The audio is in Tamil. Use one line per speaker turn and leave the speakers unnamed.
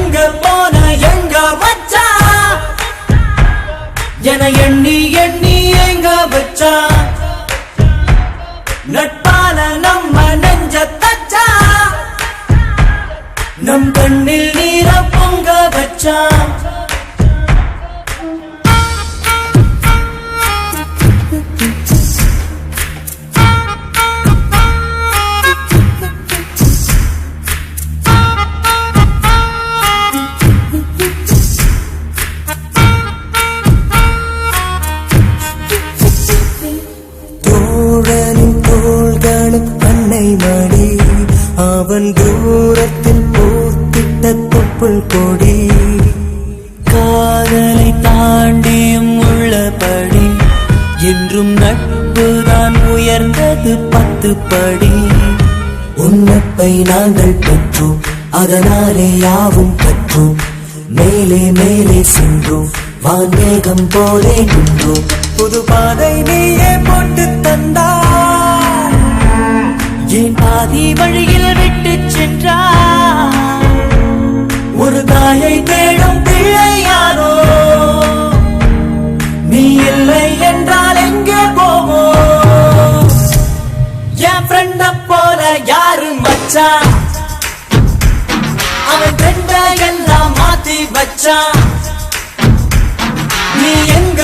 எங்க போன எங்க மச்சான் என எண்ணி எண்ணி எங்க வச்சா நட்பால நம்ம நெஞ்ச தச்சா நம் கண்ணில் நீர பொங்க வச்சா மடி அவன் தூரத்தில் போத்திட்ட தொப்புள் கொடி காதலை தாண்டியும் உள்ளபடி என்றும் நட்புதான் உயர்ந்தது 10 படி உன்னப்பை நாங்கள் பெற்றோம் அதனாலே யாவும் பெற்றோம் மேலே மேலே சென்றோம் வான்மேகம் போலே நின்றோம் புது பாதை நீயே போட்டு தந்தாய் என் பாதி வழியில் விட்டு சென்றார் ஒரு தாயை தேடும் பிள்ளையாரோ நீ இல்லை என்றால் எங்கே போவோம் என் ஃப்ரெண்ட போல யாரு மச்சான் அவன் ஃப்ரெண்ட எல்லாம் மாத்தி வச்சான் நீ எங்க